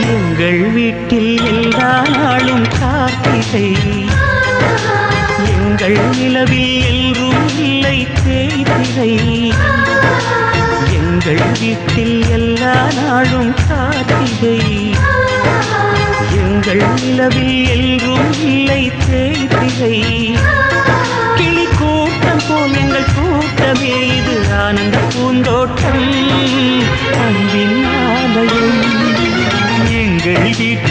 எங்கள் வீட்டில் எல்லா நாளும் கார்த்திகை, எங்கள் நிலவில் எல்லோரும் இல்லை தேய்திரை. எங்கள் வீட்டில் எல்லா நாளும் கார்த்திகை, எங்கள் நிலவில் எல்லோரும் இல்லை தேய்திரை. கிளி கூட்டம் போல் எங்கள் கூட்டமே இது ஆனந்த பூந்தோட்டம், அன்பின் ஆலயம். எங்கள் வீட்டில்